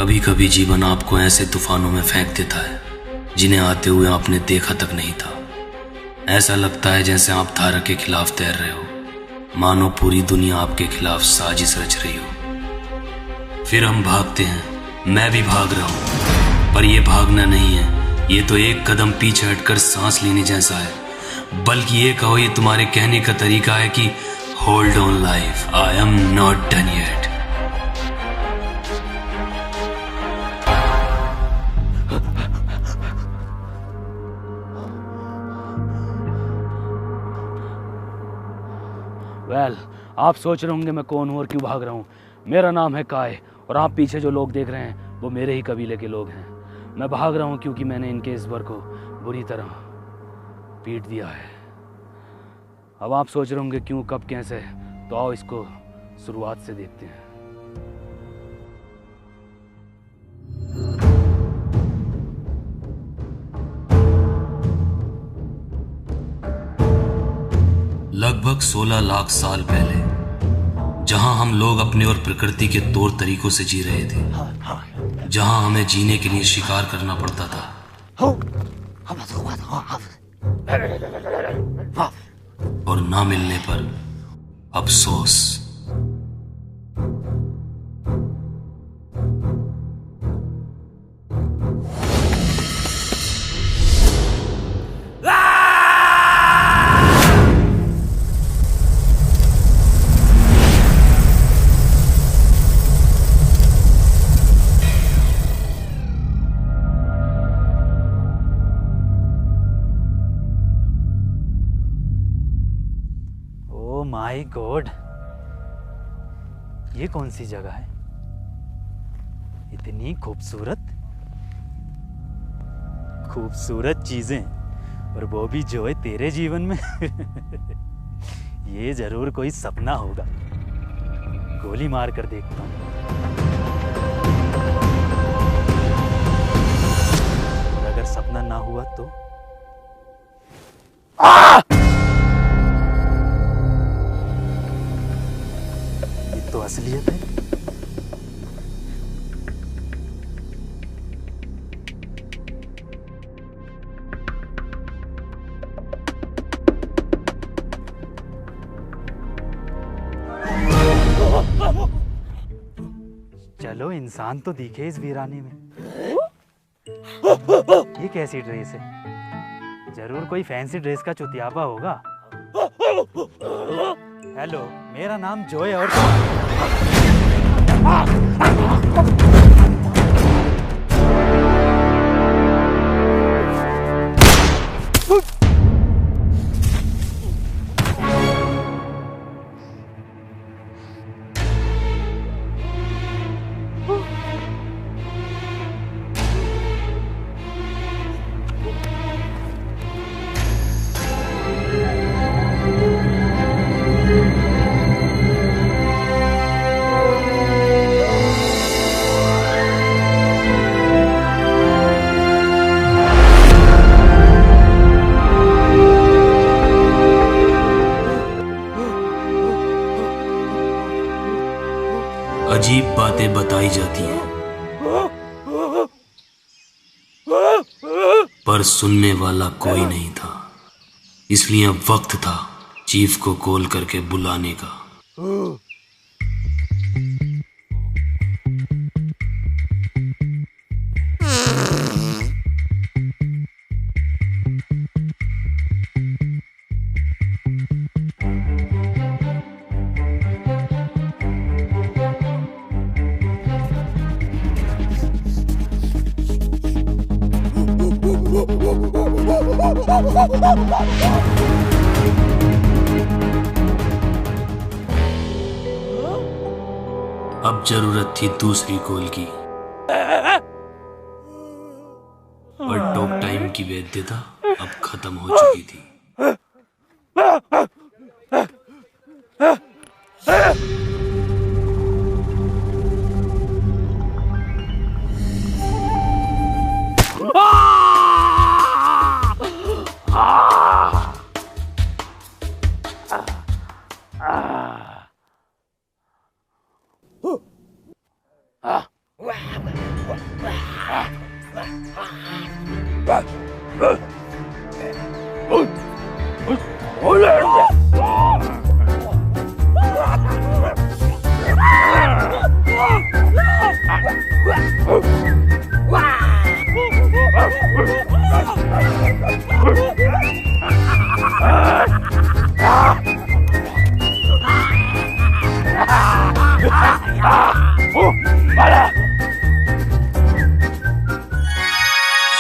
कभी कभी जीवन आपको ऐसे तूफानों में फेंक देता है जिन्हें आते हुए आपने देखा तक नहीं था। ऐसा लगता है जैसे आप धारा के खिलाफ तैर रहे हो, मानो पूरी दुनिया आपके खिलाफ साजिश रच रही हो। फिर हम भागते हैं, मैं भी भाग रहा हूं, पर यह भागना नहीं है, ये तो एक कदम पीछे हटकर सांस लेने जैसा है। बल्कि ये कहो, ये तुम्हारे कहने का तरीका है कि hold on life, I am not done yet. आप सोच रहे होंगे मैं कौन हूं और क्यों भाग रहा हूं। मेरा नाम है काय और आप पीछे जो लोग देख रहे हैं वो मेरे ही कबीले के लोग हैं। मैं भाग रहा हूं क्योंकि मैंने इनके इस वर को बुरी तरह पीट दिया है। अब आप सोच रहे होंगे क्यों, कब, कैसे, तो आओ इसको शुरुआत से देखते हैं। लगभग 16 लाख साल पहले, जहां हम लोग अपने और प्रकृति के तौर तरीकों से जी रहे थे, जहां हमें जीने के लिए शिकार करना पड़ता था और ना मिलने पर अफसोस। माय गॉड, ये कौन सी जगह है? इतनी खूबसूरत खूबसूरत चीजें, और वो भी जो है तेरे जीवन में। ये जरूर कोई सपना होगा। गोली मार कर देखता हूं, और अगर सपना ना हुआ तो तो असलियत है। चलो, इंसान तो दिखे इस वीराने में। ये कैसी ड्रेस है? जरूर कोई फैंसी ड्रेस का चुतियापा होगा। हेलो, मेरा नाम जोय और अजीब बातें बताई जाती हैं, पर सुनने वाला कोई नहीं था। इसलिए अब वक्त था चीफ को कॉल करके बुलाने का। अब जरूरत थी दूसरी कॉल की, पर टॉक टाइम की वैधता अब खत्म हो चुकी थी।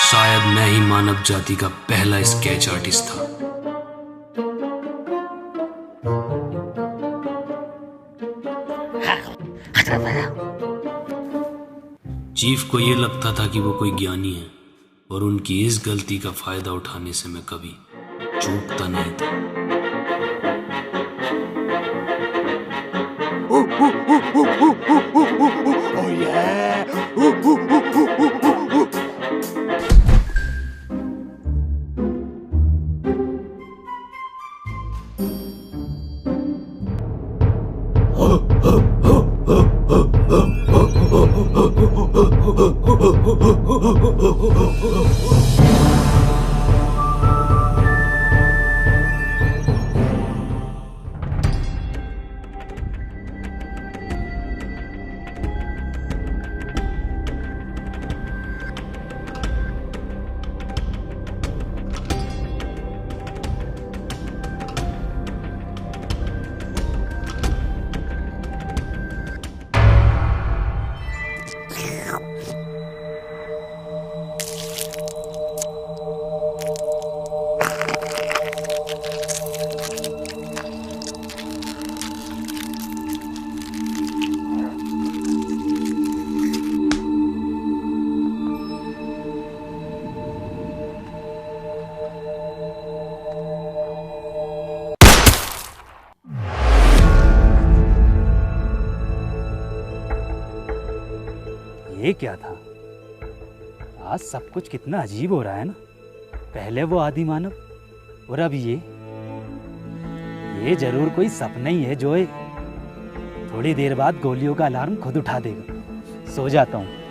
शायद मैं ही मानव जाति का पहला स्केच आर्टिस्ट था। चीफ को यह लगता था कि वो कोई ज्ञानी है और उनकी इस गलती का फायदा उठाने से मैं कभी चूकता नहीं था। Oh yeah! ये क्या था? आज सब कुछ कितना अजीब हो रहा है ना। पहले वो आदि मानव और अब ये जरूर कोई सपना ही है जोए। थोड़ी देर बाद गोलियों का अलार्म खुद उठा देगा। सो जाता हूँ।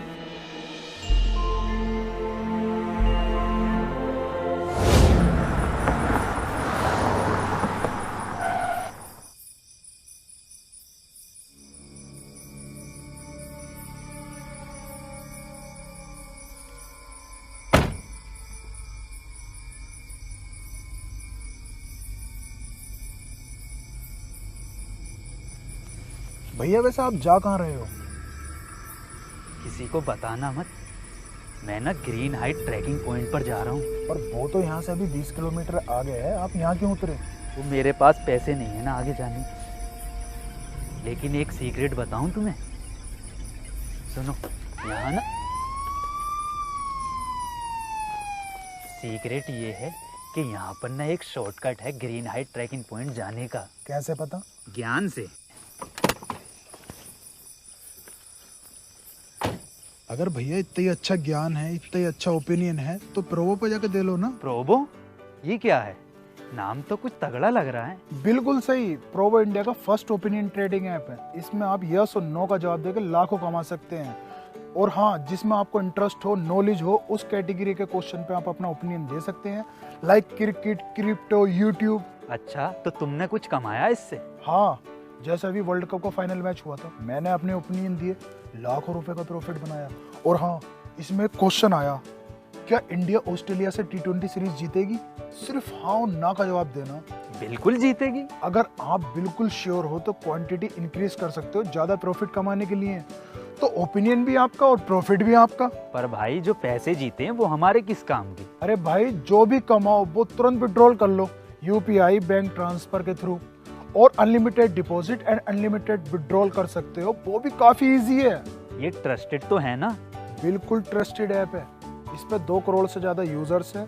भैया वैसे आप जा कहाँ रहे हो? किसी को बताना मत। मैं ना ग्रीन हाइट ट्रैकिंग पॉइंट पर जा रहा हूँ। और वो तो यहाँ से अभी 20 किलोमीटर आगे है, आप यहाँ क्यों उतरे? वो मेरे पास पैसे नहीं है ना आगे जाने के। लेकिन एक सीक्रेट बताऊं तुम्हें, सुनो। यहाँ ना सीक्रेट ये है कि यहाँ पर ना एक शॉर्टकट है ग्रीन हाइट ट्रैकिंग पॉइंट जाने का। कैसे पता? ज्ञान से। अगर भैया इतना ही अच्छा ज्ञान है, इतना ही अच्छा ओपिनियन है, तो प्रोवो पे जाके दे लो ना। प्रोबो? ये क्या है? नाम तो कुछ तगड़ा लग रहा है। बिल्कुल सही। प्रोवो इंडिया का फर्स्ट ओपिनियन ट्रेडिंग ऐप है। इसमें आप यस और नो का जवाब देकर लाखों कमा सकते हैं। और हाँ, जिसमें आपको इंटरेस्ट हो, नॉलेज हो, उस कैटेगरी के क्वेश्चन पे आप अपना ओपिनियन दे सकते हैं, लाइक क्रिकेट, क्रिप्टो, यूट्यूब। अच्छा, तो तुमने कुछ कमाया इससे? हाँ, जैसे अभी वर्ल्ड कप का फाइनल मैच हुआ था, मैंने अपने ओपिनियन दिए, लाखों रुपए का प्रॉफिट बनाया। और हाँ, इसमें क्वेश्चन आया, क्या इंडिया ऑस्ट्रेलिया से T20 सीरीज जीतेगी? सिर्फ हाँ और ना का जवाब देना। बिल्कुल जीतेगी। अगर आप बिल्कुल श्योर हो तो क्वांटिटी इंक्रीज कर सकते हो ज्यादा प्रॉफिट कमाने के लिए। तो ओपिनियन भी आपका और प्रॉफिट भी आपका। पर भाई, जो पैसे जीते हैं वो हमारे किस काम के? अरे भाई, जो भी कमाओ वो तुरंत विड्रॉल कर लो UPI बैंक ट्रांसफर के थ्रू। और unlimited deposit and unlimited withdrawal कर सकते हो, वो भी काफी इजी है। ये ट्रस्टेड तो है ना? बिल्कुल ट्रस्टेड ऐप है। इस पे 2 करोड़ से ज्यादा यूजर्स हैं।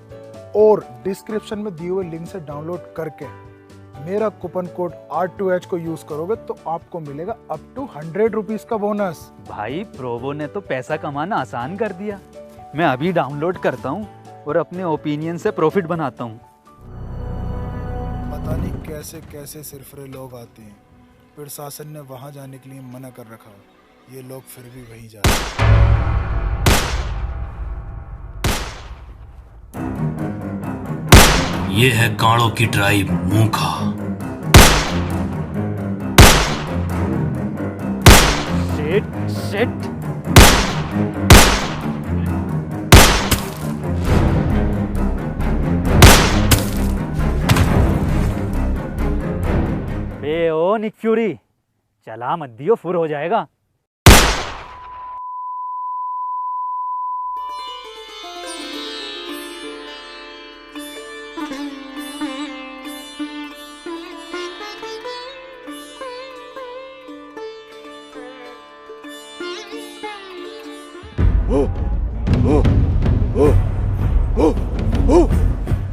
और डिस्क्रिप्शन में दिए हुए लिंक से डाउनलोड करके मेरा कूपन कोड R2H को यूज करोगे तो आपको मिलेगा अप टू 100 रुपीज का बोनस। भाई, प्रोवो ने तो पैसा कमाना आसान कर दिया। मैं अभी डाउनलोड करता हूँ और अपने ओपिनियन से प्रॉफिट बनाता हूँ। पता नहीं कैसे कैसे सिरफरे लोग आते हैं। प्रशासन ने वहां जाने के लिए मना कर रखा, ये लोग फिर भी वहीं जा रहे हैं। ये है कांड़ों की ट्राइब मूखा। Shit shit. बे ओ निक फ्यूरी, चला मत दियो, फुर हो जाएगा।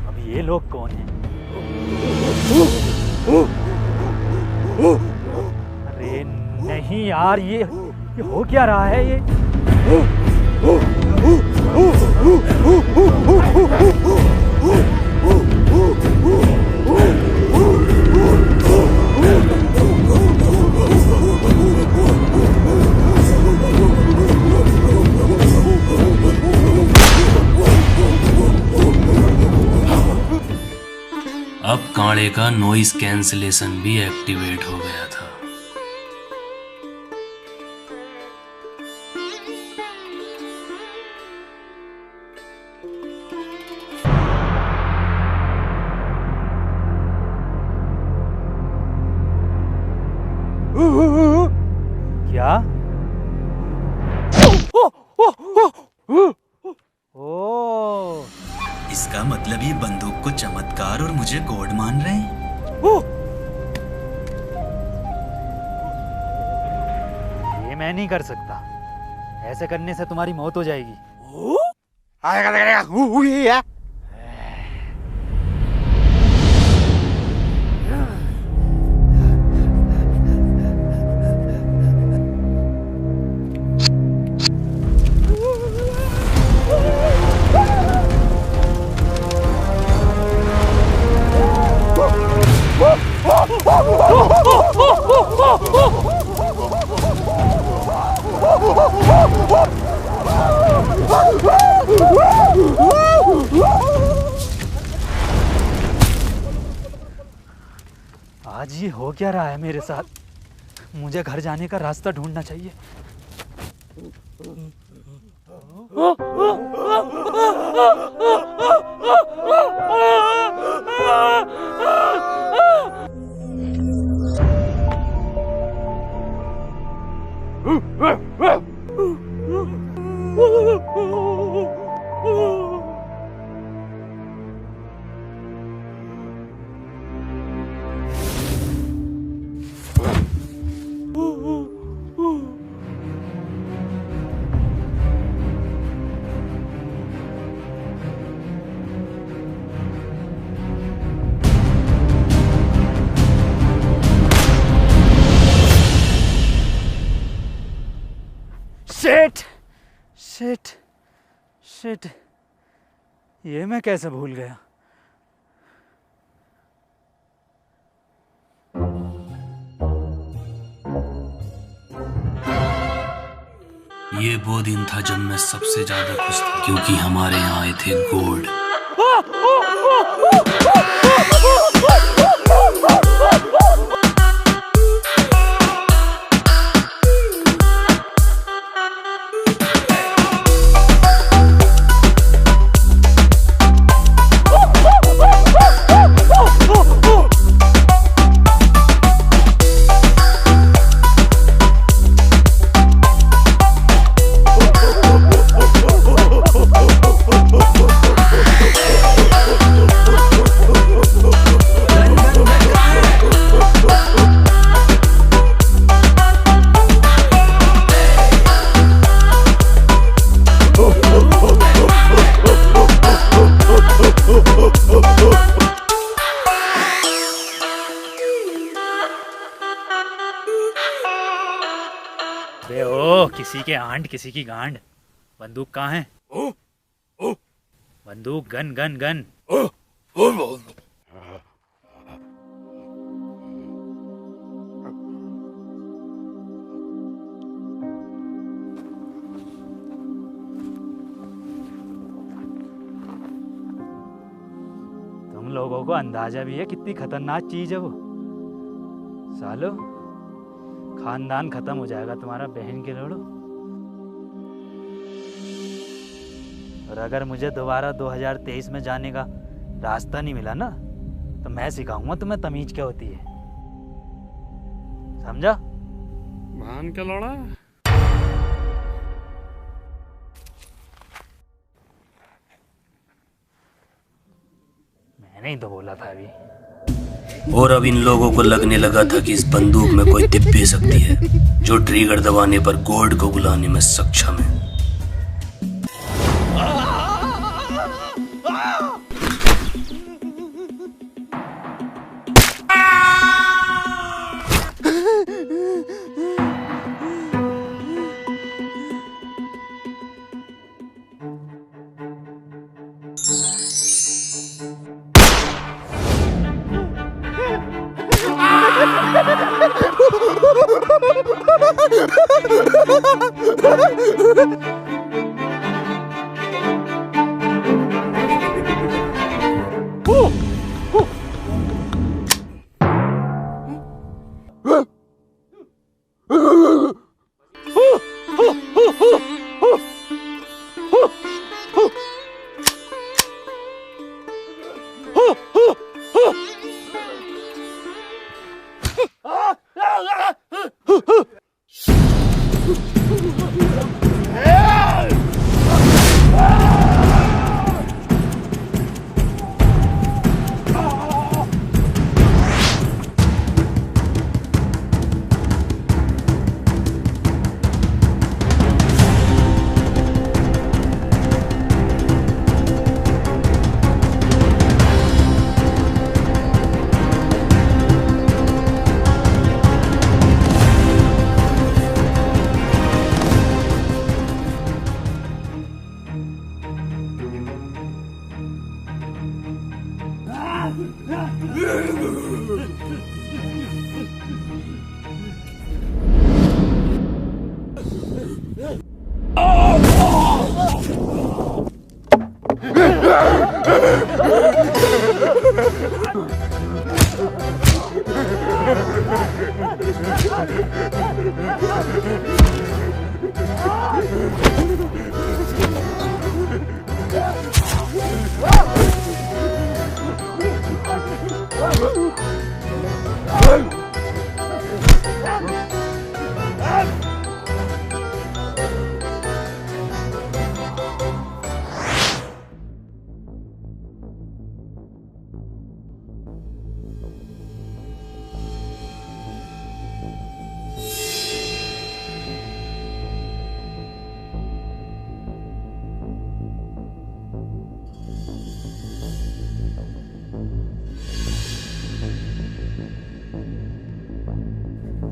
अब ये लोग कौन हैं? अरे नहीं यार, ये हो क्या रहा है ये? अब कांड़े का नॉइस कैंसलेशन भी एक्टिवेट हो गया था। क्या? ओ, इसका मतलब ये बंदूक को चमत्कार और मुझे गॉड मान रहे हैं। ये मैं नहीं कर सकता। ऐसे करने से तुम्हारी मौत हो जाएगी। आज ये हो क्या रहा है मेरे साथ? मुझे घर जाने का रास्ता ढूंढना चाहिए। शिट शिट शिट, ये मैं कैसे भूल गया? ये वो दिन था जब मैं सबसे ज्यादा खुश था, क्योंकि हमारे यहाँ आए थे गॉड। बे ओ, किसी के आंट किसी की गांड। बंदूक कहाँ है? बंदूक, गन गन गन। तुम लोगों लोगों को अंदाजा भी है कितनी खतरनाक चीज है वो। सालो, खानदान खत्म हो जाएगा तुम्हारा, बहन के लोड़ो। और अगर मुझे दोबारा 2023 में जाने का रास्ता नहीं मिला ना, तो मैं सिखाऊंगा तुम्हें तमीज क्या होती है, समझा? बहन के लोड़ा। मैंने ही तो बोला था अभी। और अब इन लोगों को लगने लगा था कि इस बंदूक में कोई दिव्य शक्ति है जो ट्रिगर दबाने पर गॉड को बुलाने में सक्षम है।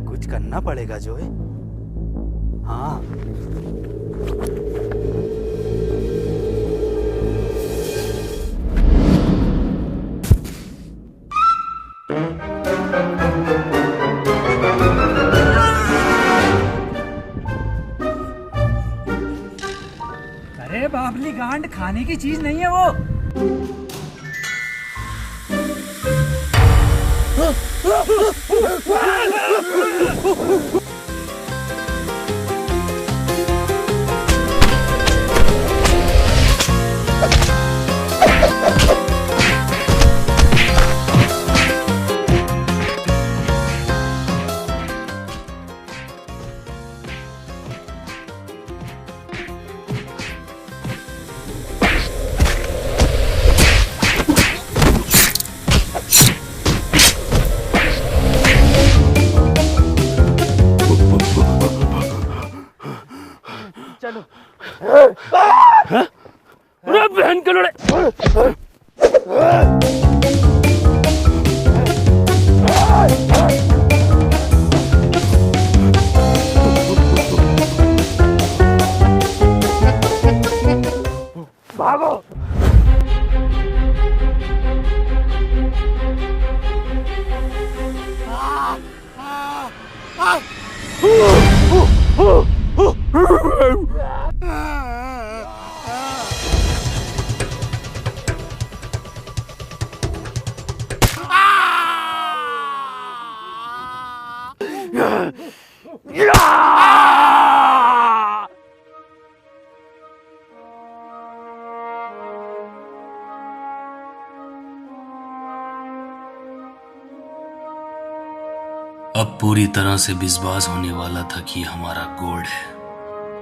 कुछ करना पड़ेगा जोए। हाँ, अरे बाबली गांड, खाने की चीज नहीं है वो। चलो। अरे बहन के लोड़े। भागो। अब पूरी तरह से विश्वास होने वाला था कि हमारा गॉड है,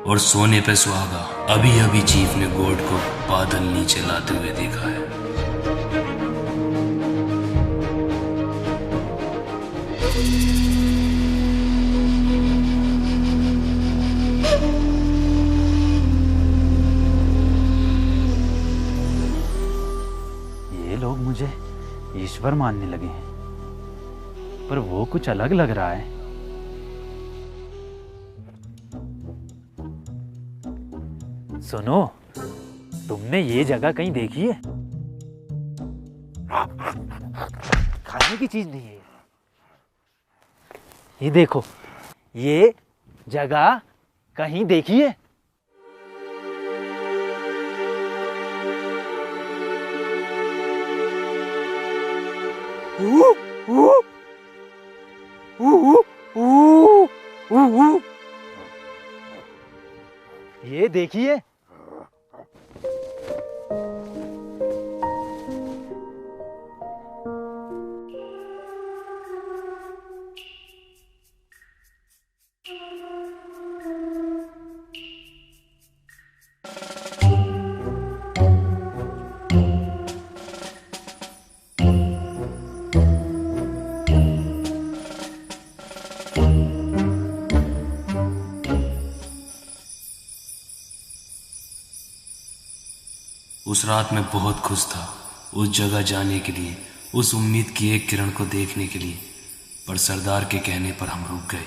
और सोने पे सुहागा। अभी अभी चीफ ने गॉड को बादल नीचे लाते हुए देखा है। ये लोग मुझे ईश्वर मानने लगे हैं, पर वो कुछ अलग लग रहा है। सुनो, तुमने ये जगह कहीं देखी है? खाने की चीज नहीं है ये देखो, ये जगह कहीं देखी है? ये देखिए, उस रात मैं बहुत खुश था, उस जगह जाने के लिए, उस उम्मीद की एक किरण को देखने के लिए, पर सरदार के कहने पर हम रुक गए।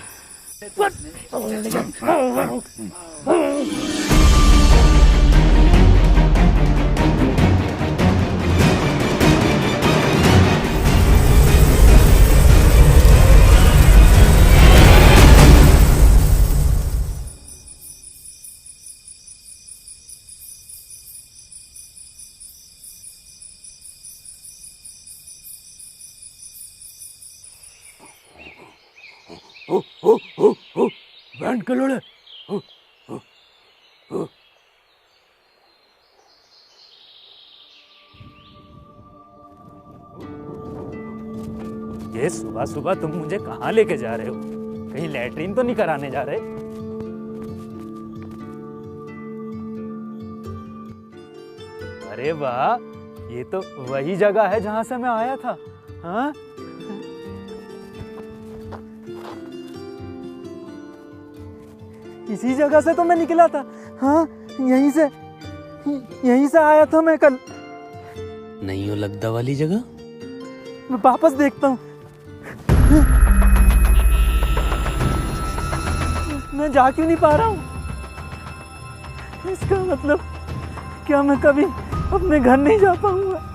बैंड के लोड़े, ये सुबह सुबह तुम मुझे कहाँ लेके जा रहे हो? कहीं लैट्रिन तो नहीं कराने जा रहे? अरे वाह, ये तो वही जगह है जहां से मैं आया था। हाँ, इसी जगह से तो मैं निकला था। हाँ, यहीं से आया था मैं कल। नहीं हो लगदा वाली जगह? मैं वापस देखता हूँ। मैं जा क्यों नहीं पा रहा हूँ? इसका मतलब क्या मैं कभी अपने घर नहीं जा पाऊंगा?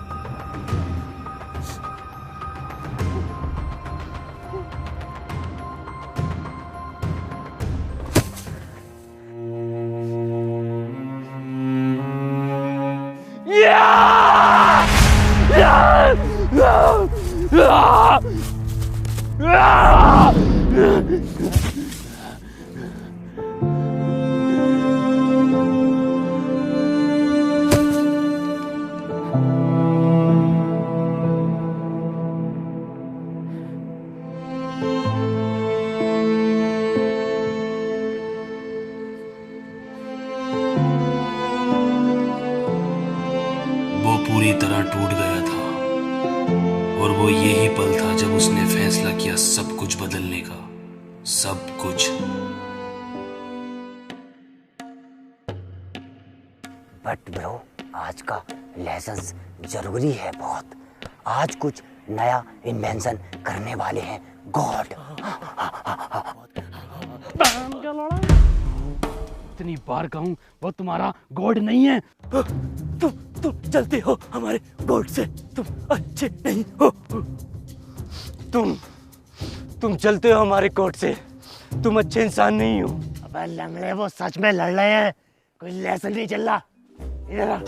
वो पूरी तरह टूट गया था, और वो यही पल था जब उसने फैसला किया सब कुछ बदलने का। सब कुछ। बट ब्रो, आज का लेसन्स जरूरी है बहुत। आज कुछ नया इन्वेंशन करने वाले हैं गॉड। इतनी बार कहूं, वो तुम्हारा गॉड नहीं है। तुम चलते हो हमारे गॉड से, तुम अच्छे नहीं हो। तुम चलते हो हमारे गॉड से, तुम अच्छे इंसान नहीं हो। अबे लंगड़े, वो सच में लड़ रहे हैं, कोई लेसन नहीं चल रहा। इधर आ।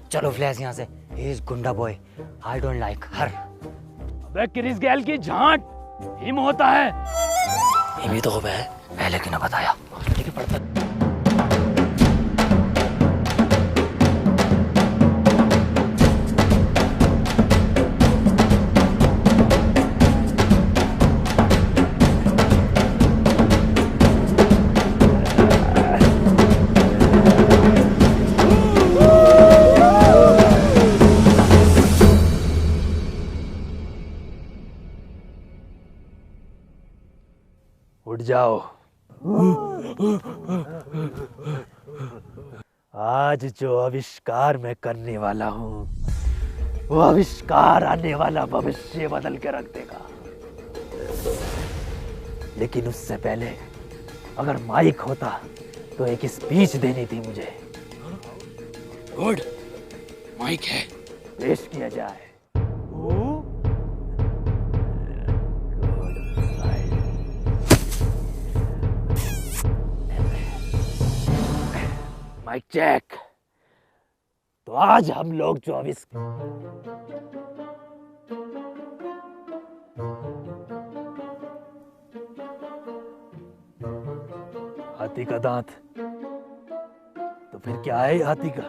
चलो फ्लैश यहाँ से। ही इज गुंडा बॉय, आई डोंट लाइक हर। अबे क्रिस गैल की झांट, हिम होता है। ये तो है, पहले क्यों ना बताया? ठीक है, पढ़ता। उठ जाओ। आज जो आविष्कार मैं करने वाला हूँ, वो आविष्कार आने वाला भविष्य बदल के रख देगा। लेकिन उससे पहले अगर माइक होता तो एक स्पीच देनी थी मुझे। गुड, माइक है। पेश किया जाए। Mic check. तो आज हम लोग जो हाथी का दांत, तो फिर क्या है हाथी का?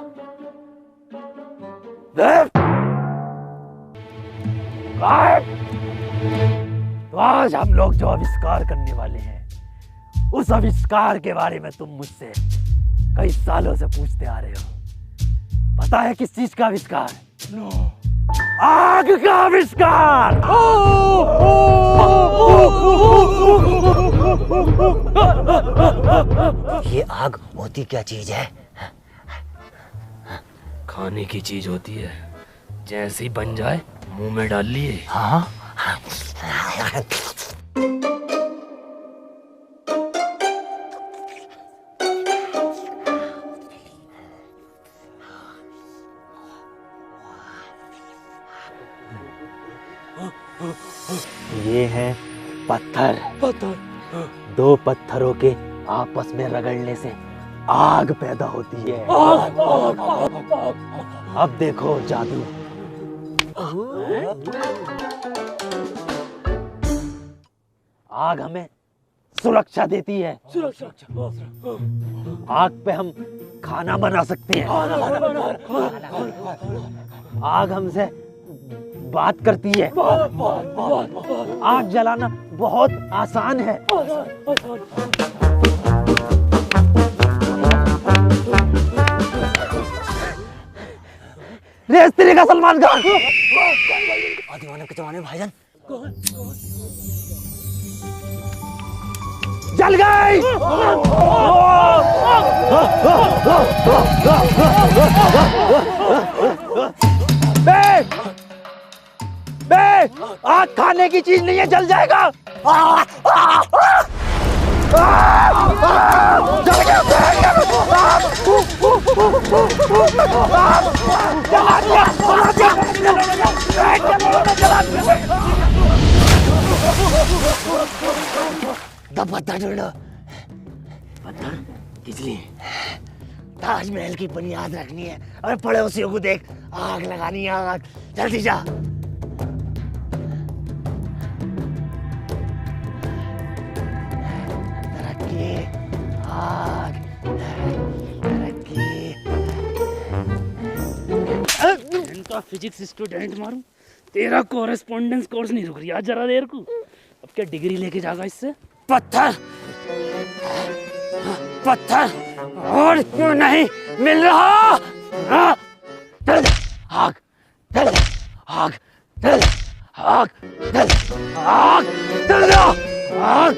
तो आज हम लोग जो आविष्कार करने वाले हैं, उस आविष्कार के बारे में तुम मुझसे कई सालों से पूछते आ रहे हो। पता है किस चीज का आविष्कार? नो। आग का आविष्कार। ये आग होती क्या चीज है? खाने की चीज होती है, जैसे ही बन जाए मुंह में डाल लिए। हाँ। ये है पत्थर। दो पत्थरों के आपस में रगड़ने से आग पैदा होती है। अब देखो जादू। आग हमें सुरक्षा देती है। आग पे हम खाना बना सकते हैं। आग हमसे बात करती है। आग जलाना बहुत आसान है। रेस तेरे का सलमान खान। दीवाने के जमाने में भाईजान जल गई। बे, आग खाने की चीज नहीं है, जल जाएगा। पत्थर ढूंढो। पत्थर किस लिए? ताजमहल की बुनियाद रखनी है और पड़ोसियों को देख आग लगानी है। आग जल्दी जा। तरक्की, आग, तरक्की। इनका फिजिक्स स्टूडेंट मारूं, तेरा कोरेस्पोंडेंस कोर्स नहीं रुक रही जरा देर को। अब क्या डिग्री लेके जाएगा इससे? पत्थर, पत्थर और क्यों नहीं मिल रहा? चल आग, चल आग, चल आग, चल आग, चल आग,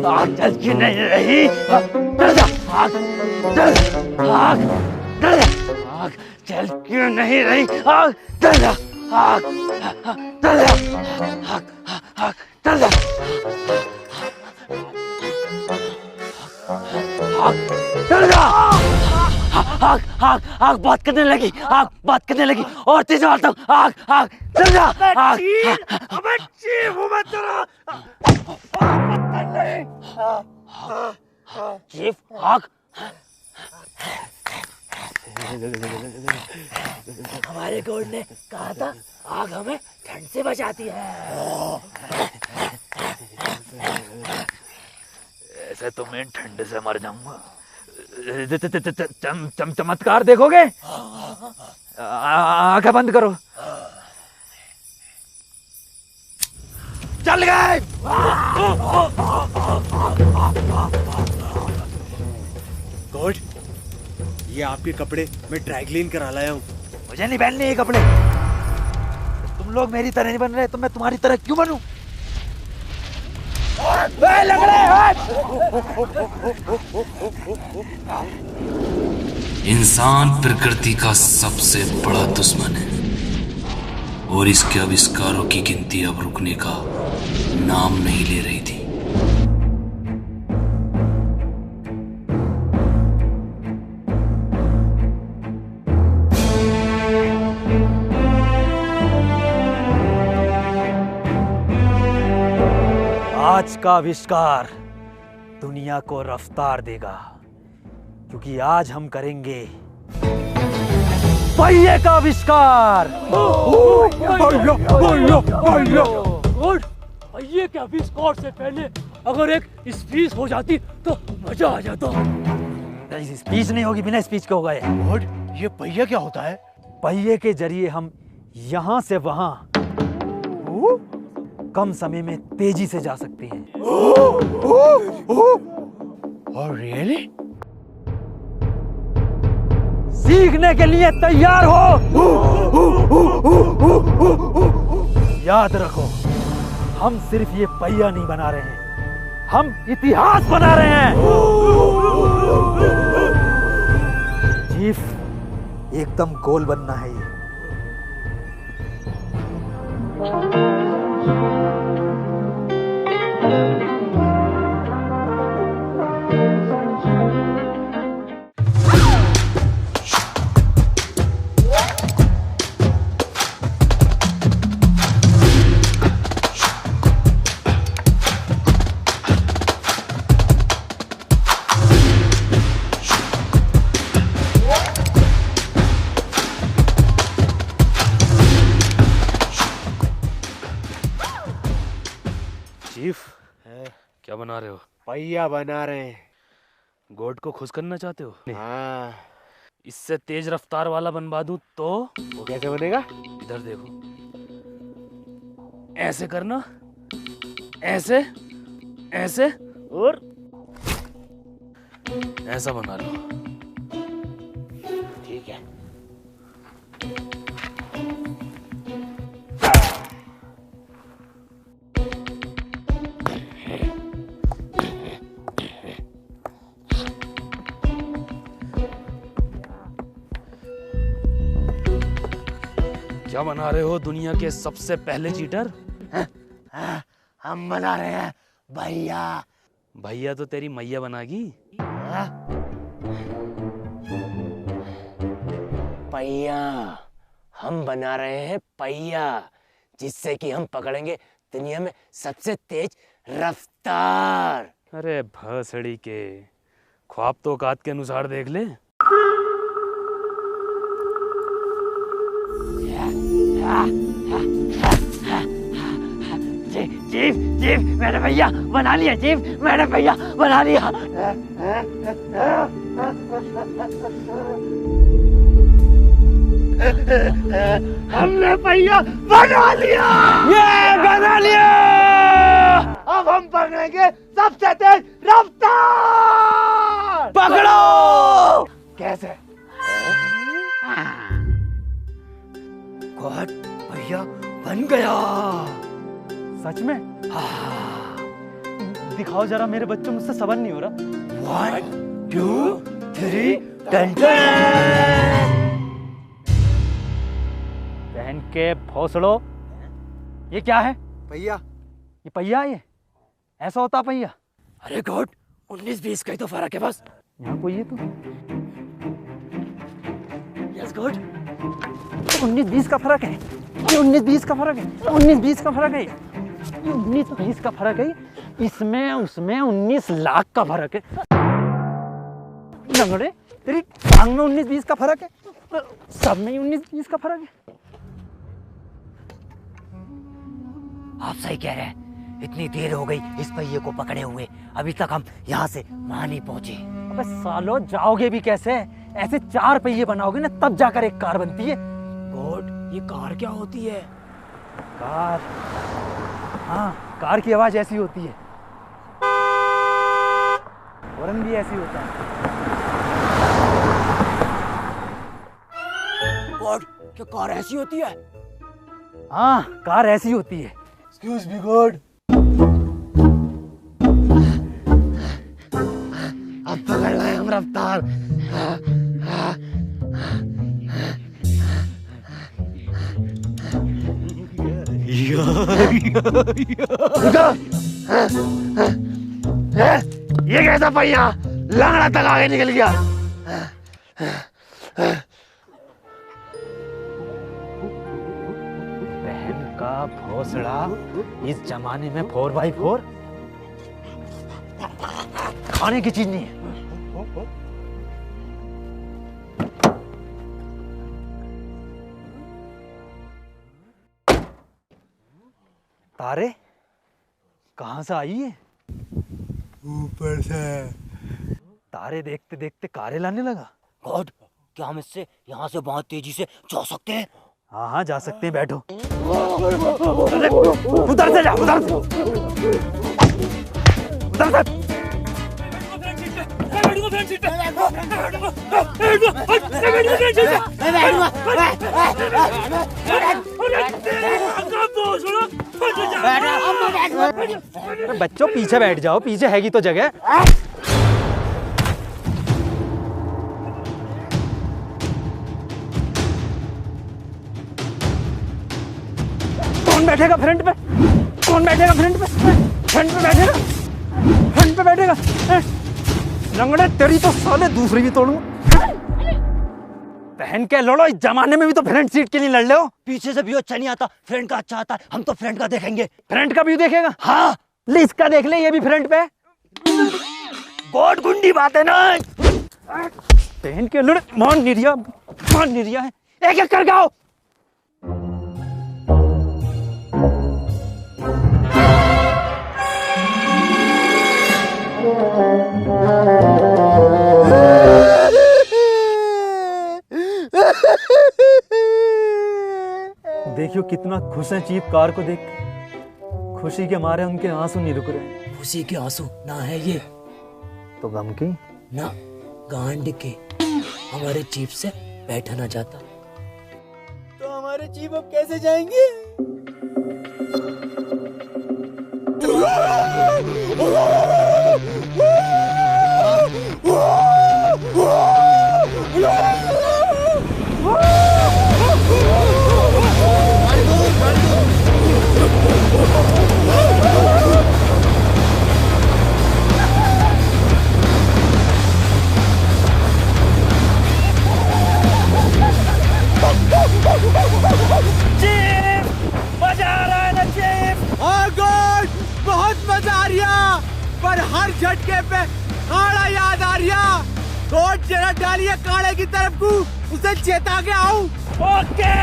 आग जल क्यों नहीं रही? चल आग, चल आग, चल आग जल क्यों नहीं रही? आग चल आग, चल आग, आग चल चल जा। आग, आग, आग बात करने लगी। आग बात करने लगी और तेज मारता हूँ। आग, आग, चल जा। आग, चीफ, आग। हमारे गॉड ने कहा था आग हमें ठंड से बचाती है। मैं ठंड से मर जाऊंगा। चमत्कार देखोगे? आंखें बंद करो। चल गए। गॉड, ये आपके कपड़े मैं ड्राई क्लीन करा लाया हूँ। मुझे नहीं पहनने ये कपड़े। तुम लोग मेरी तरह नहीं बन रहे तो मैं तुम्हारी तरह क्यों बनूं? इंसान प्रकृति का सबसे बड़ा दुश्मन है और इसके आविष्कारों की गिनती अब रुकने का नाम नहीं ले रही थी। आज का आविष्कार दुनिया को रफ्तार देगा, क्योंकि आज हम करेंगे पहिए का आविष्कार। पहिए के आविष्कार से पहले अगर एक स्पीच हो जाती तो मजा आ जाता। स्पीच नहीं होगी, बिना स्पीच के होगा ये। गॉड, ये पहिया क्या होता है? पहिए के जरिए हम यहां से वहां कम समय में तेजी से जा सकते हैं। और रियली? सीखने के लिए तैयार हो? याद रखो, हम सिर्फ ये पहिया नहीं बना रहे हैं, हम इतिहास बना रहे हैं। चीफ, एकदम गोल बनना है ये। चीफ, क्या बना रहे हो? पहिया बना रहे हैं। गोड को खुश करना चाहते हो? हाँ। इससे तेज रफ्तार वाला बनवा दूं तो? वो कैसे बनेगा? इधर देखो, ऐसे करना, ऐसे, ऐसे और ऐसा बना लो। ठीक है। क्या बना रहे हो दुनिया के सबसे पहले चीटर? हम बना रहे हैं भैया। भैया तो तेरी मैया बनागी। पहिया, हम बना रहे हैं पहिया, जिससे कि हम पकड़ेंगे दुनिया में सबसे तेज रफ्तार। अरे भसड़ी के, ख्वाब तो औकात के अनुसार देख ले। चीफ, चीफ, मैंने भैया बना लिया। चीफ, मैंने भैया बना लिया। हमने भैया बना लिया। ये बना लिया। अब हम पकड़ेंगे सबसे तेज रफ्तार। पकड़ो। कैसे? गॉड, भैया बन गया। सच में? हाँ। दिखाओ जरा, मेरे बच्चों, मुझसे सबर नहीं हो रहा। 1 2 3 10। बहन के भोसड़ो, ये क्या है? पहिया। ये पहिया है? ये ऐसा होता पहिया? अरे गॉड, 19-20 का ही तो फर्क है बस। यहाँ कोई है तो? यस गॉड, 19-20 का फर्क है। ये 19-20 का फर्क है। 19-20 का फर्क है। 19-20 का फर्क है। इसमें उसमें 19 लाख का फर्क है। लंगड़े, तेरी टांग में 19-20 का फर्क है, सब में 19-20 का फर्क है। आप सही कह रहे हैं, इतनी देर हो गई इस पहिए को पकड़े हुए, अभी तक हम यहाँ से वहाँ नहीं पहुँचे। अबे सालो, जाओगे भी कैसे? ऐसे 4 पहिए बनाओगे ना तब जाकर एक कार बनती है। गॉड, ये कार क्या होती है? कार? हाँ, कार की आवाज ऐसी होती है, हॉर्न भी ऐसी होता है। गॉड, क्या कार ऐसी होती है? हाँ, कार ऐसी होती है। Excuse me God. अब पकड़ लाए हम रफ्तार। ये कैसा पहिया लंगड़ा तक आगे निकल गया। बहन का भोसड़ा, इस जमाने में 4x4 खाने की चीज नहीं है। तारे कहां से आई है? ऊपर से। तारे देखते देखते कारे लाने लगा। गॉड, क्या हम इससे यहाँ से बहुत तेजी से जा सकते हैं? हाँ हाँ, जा सकते हैं, बैठो। उधर से जा, उधर से, उधर से। बच्चों पीछे बैठ जाओ, पीछे हैगी तो जगह। कौन बैठेगा फ्रंट पे? कौन बैठेगा फ्रंट पे? फ्रंट पे बैठेगा, फ्रंट पे बैठेगा। लंगड़े, तेरी तो साले दूसरी भी तोड़ूं। पहन के लड़ो, इस जमाने में भी तो फ्रंट सीट के लिए लड़ ले हो। पीछे से व्यू अच्छा नहीं आता, फ्रंट का अच्छा आता है। हम तो फ्रंट का देखेंगे। फ्रंट का व्यू देखेगा? हाँ। ले इसका देख ले, ये भी फ्रंट पे। गॉड, गुंडी बात है ना। पहन के लड़े, मान निरिया है। एक एक कर गाओ। देखियो कितना खुश है चीफ कार को देख के। खुशी के मारे उनके आंसू नहीं रुक रहे। खुशी के आंसू ना है ये, तो गम की ना गांड के। हमारे चीफ से बैठा ना जाता तो हमारे चीफ अब कैसे जाएंगे? पर हर झटके पे काड़ा याद आ रिया। कोट जरा डालिए काड़े की तरफ को, उसे चेता के आऊं। ओके।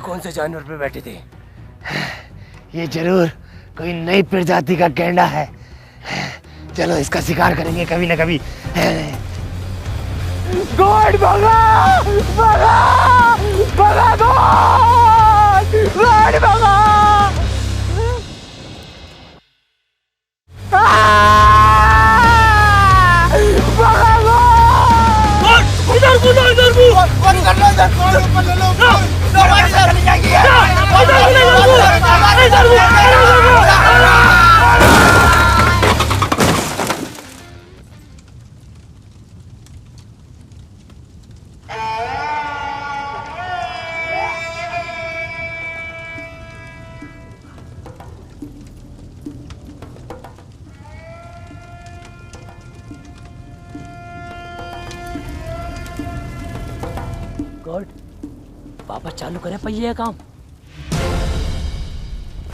कौन से जानवर पे बैठे थे? ये जरूर कोई नई प्रजाति का गैंडा है। चलो इसका शिकार करेंगे कभी ना कभी। गॉड, भगा भगा भगा, गॉड गॉड भगा। गॉड, वापस चालू करे पहिए का काम।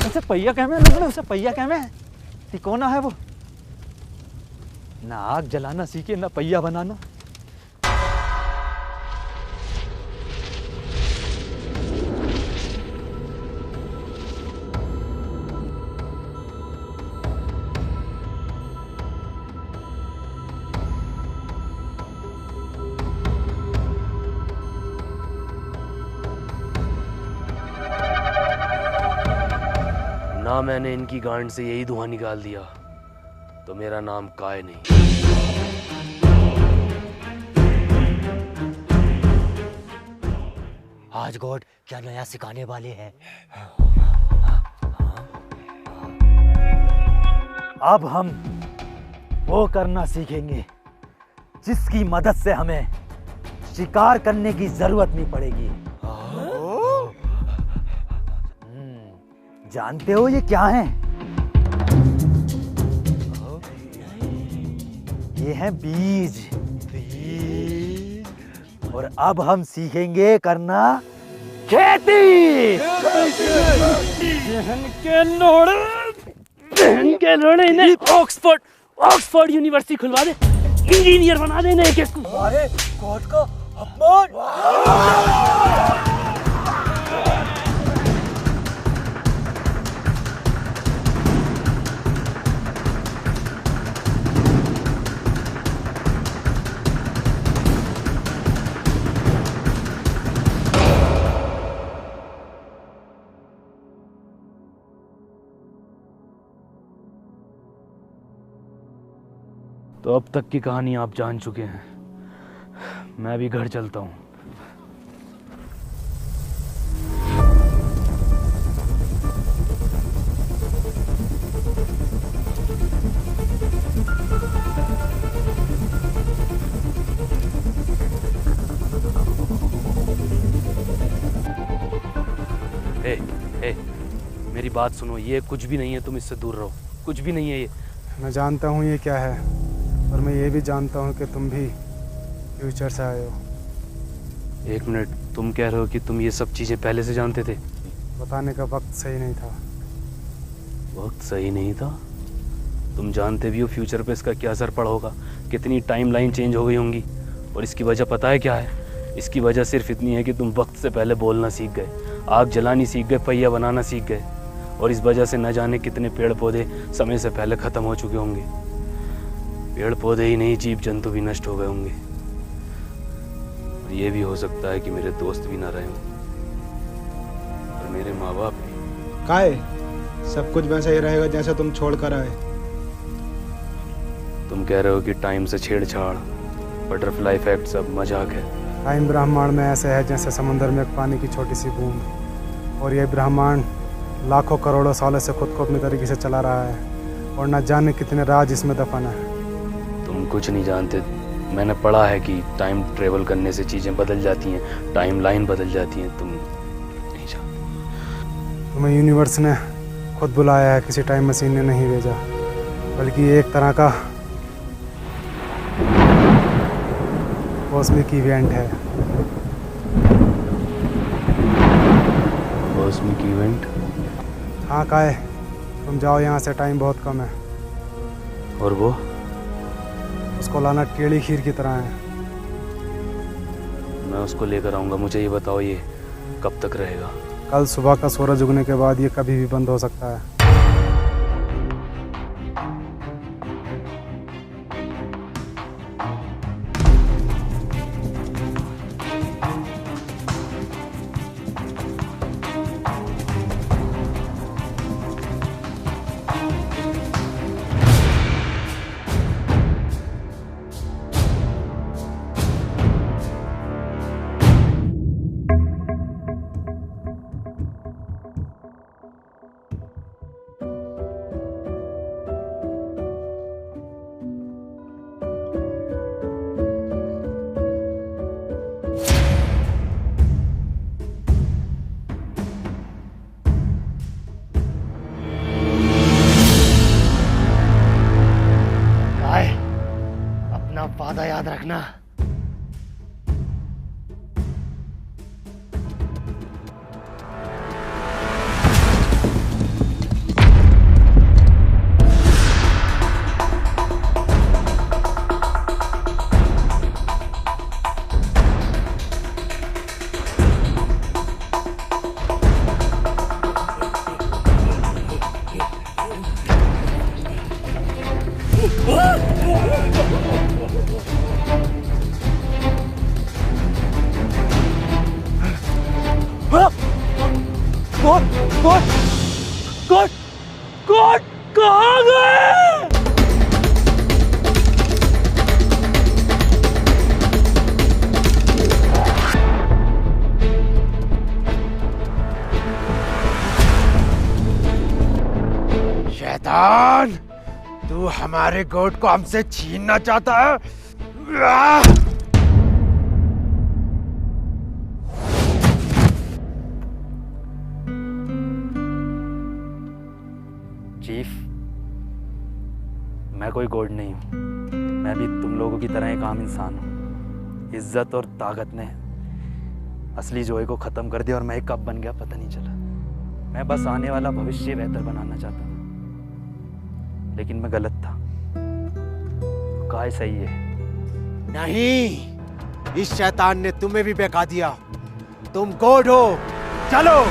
उसे पहिया क्या में लोग, उसे पहिया क्या में तिकोना है वो, ना आग जलाना सीखे ना पहिया बनाना। ना मैंने इनकी गांड से यही धुआं निकाल दिया तो मेरा नाम काय नहीं। आज गॉड क्या नया सिखाने वाले हैं। अब हम वो करना सीखेंगे जिसकी मदद से हमें शिकार करने की जरूरत नहीं पड़ेगी। जानते हो ये क्या है? ये हैं बीज। और अब हम सीखेंगे करना खेती। के लोड़े ने ऑक्सफोर्ड यूनिवर्सिटी खुलवा दे, इंजीनियर बना देने एक एक को। अरे गॉड का अपमान। तो अब तक की कहानी आप जान चुके हैं, मैं भी घर चलता हूँ। ए, मेरी बात सुनो, ये कुछ भी नहीं है, तुम इससे दूर रहो। कुछ भी नहीं है ये। मैं जानता हूँ ये क्या है, और मैं ये भी जानता हूँ कि तुम भी फ्यूचर से आए हो। एक मिनट, तुम कह रहे हो कि तुम ये सब चीज़ें पहले से जानते थे? बताने का वक्त सही नहीं था। वक्त सही नहीं था? तुम जानते भी हो फ्यूचर पे इसका क्या असर पड़ा होगा, कितनी टाइमलाइन चेंज हो गई होंगी। और इसकी वजह पता है क्या है? इसकी वजह सिर्फ इतनी है कि तुम वक्त से पहले बोलना सीख गए, आग जलानी सीख गए, पहिया बनाना सीख गए। और इस वजह से न जाने कितने पेड़ पौधे समय से पहले ख़त्म हो चुके होंगे। पेड़ पौधे ही नहीं, जीव जंतु भी नष्ट हो गए होंगे। और ये भी हो सकता है कि मेरे दोस्त भी ना रहे हों, और मेरे माँ बाप भी। काय सब कुछ वैसा ही रहेगा जैसा तुम छोड़ कर आए। तुम कह रहे हो कि टाइम से छेड़छाड़, बटरफ्लाई इफेक्ट सब मजाक है? टाइम ब्रह्मांड में ऐसे है जैसे समुद्र में एक पानी की छोटी सी बूंद, और यह ब्रह्मांड लाखों करोड़ों सालों से खुद को अपनी तरीके से चला रहा है, और न जाने कितने राज इसमें दफन है। तुम कुछ नहीं जानते। मैंने पढ़ा है कि टाइम ट्रेवल करने से चीज़ें बदल जाती हैं, टाइम लाइन बदल जाती हैं। तुम नहीं जानते। तुम्हें यूनिवर्स ने खुद बुलाया है, किसी टाइम मशीन ने नहीं भेजा, बल्कि एक तरह का कॉस्मिक इवेंट है। Cosmic event? हाँ काय, तुम जाओ यहाँ से, टाइम बहुत कम है। और वो? उसको लाना टेढ़ी खीर की तरह है। मैं उसको लेकर आऊँगा। मुझे ये बताओ, ये कब तक रहेगा? कल सुबह का सूरज उगने के बाद ये कभी भी बंद हो सकता है। वादा याद रखना। कोट कहाँ गए? शैतान, तू हमारे गोट को हमसे छीनना चाहता है? चीफ, मैं कोई गॉड नहीं हूँ। मैं भी तुम लोगों की तरह एक आम इंसान हूँ। इज्जत और ताकत ने असली जोए को ख़त्म कर दिया और मैं कब बन गया पता नहीं चला। मैं बस आने वाला भविष्य बेहतर बनाना चाहता था, लेकिन मैं गलत था। काय सही है। नहीं, इस शैतान ने तुम्हें भी बहका दिया। तुम गॉड हो। चलो।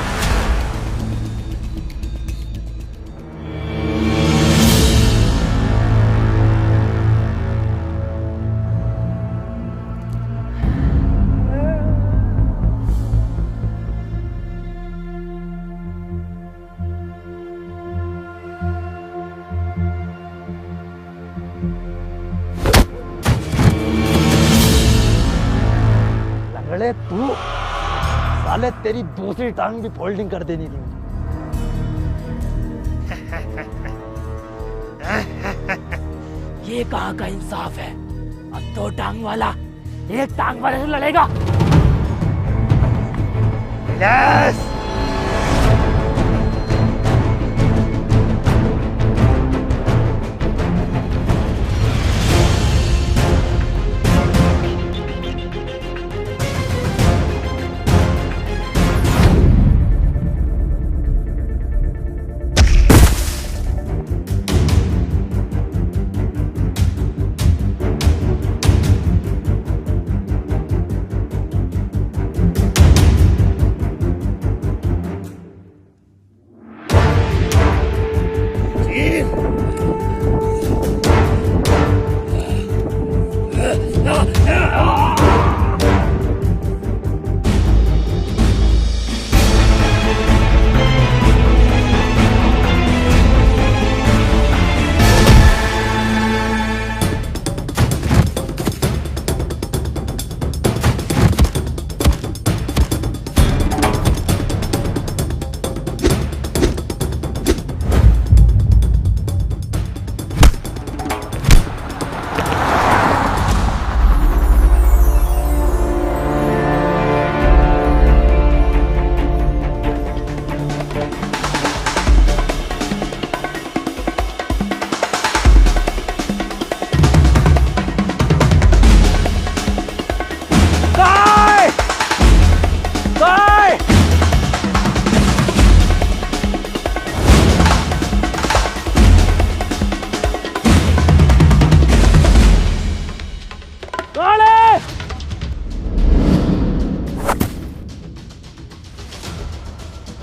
लंगड़े तू, साले तेरी दूसरी टांग भी फोल्डिंग कर देनी थी। ये कहाँ का इंसाफ है? अब दो टांग वाला एक टांग वाले से लड़ेगा।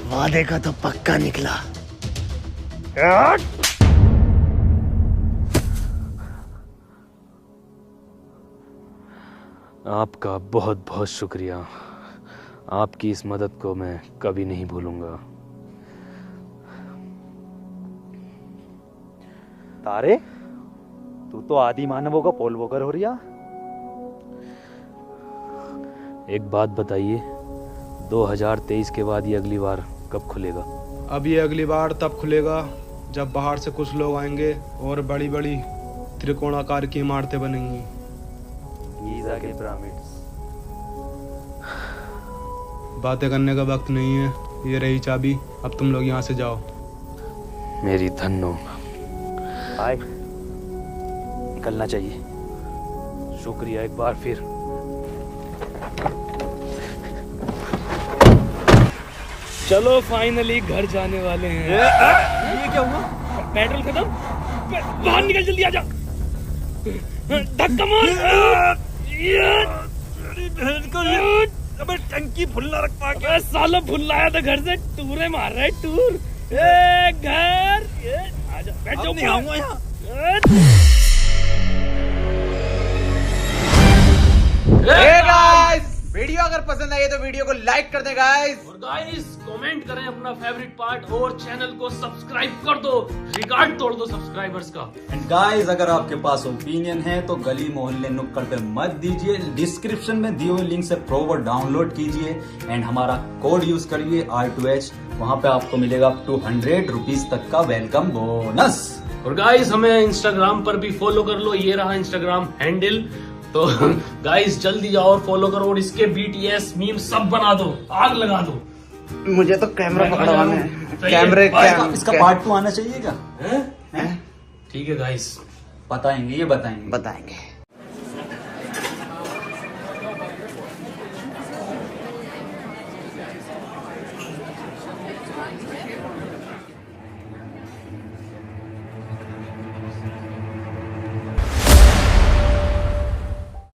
वादे का तो पक्का निकला। आपका बहुत बहुत शुक्रिया। आपकी इस मदद को मैं कभी नहीं भूलूंगा। तारे, तू तो आदि मानवों का पोल वोकर हो रिया। एक बात बताइए, 2023 के बाद ये अगली बार कब खुलेगा? अब ये अगली बार तब खुलेगा जब बाहर से कुछ लोग आएंगे और बड़ी बड़ी त्रिकोणाकार की इमारतें बनेंगी। गीज़ा के पिरामिड्स। बातें करने का वक्त नहीं है। ये रही चाबी, अब तुम लोग यहाँ से जाओ। मेरी धन्नो। बाय। निकलना चाहिए। शुक्रिया एक बार फिर। चलो फाइनली घर जाने वाले हैं। ये क्या हुआ? पेट्रोल खत्म। बाहर निकल, जल्दी आ जा। धक्का मार। अबे टंकी फुल्ला रख पा के। साला फुल आया था घर से, टूरे मार रहा है टूर। ए घर, आजा बैठ जाओ। नहीं आऊंगा यहाँ। वीडियो अगर पसंद आई तो वीडियो को लाइक कर दे गाइस। और गाइस कमेंट करें अपना फेवरेट पार्ट और चैनल को सब्सक्राइब कर दो, रिकॉर्ड तोड़ दो सब्सक्राइबर्स का। एंड गाइस अगर आपके पास ओपिनियन है तो गली मोहल्ले नुक्कड़ पे मत दीजिए, डिस्क्रिप्शन में दिए हुए लिंक से प्रोवर डाउनलोड कीजिए एंड हमारा कोड यूज करिए R2H, वहां पे आपको मिलेगा अप टू 100 रुपीज तक का वेलकम बोनस। और गाइस हमें इंस्टाग्राम पर भी फॉलो कर लो, ये रहा इंस्टाग्राम हैंडल। तो गाइस जल्दी जाओ और फॉलो करो और इसके BTS मीम सब बना दो, आग लगा दो। मुझे तो कैमरा पकड़वाना है, कैमरे इसका पार्ट 2 आना चाहिए क्या? ठीक है गाइस, बताएंगे, ये बताएंगे। बताएंगे।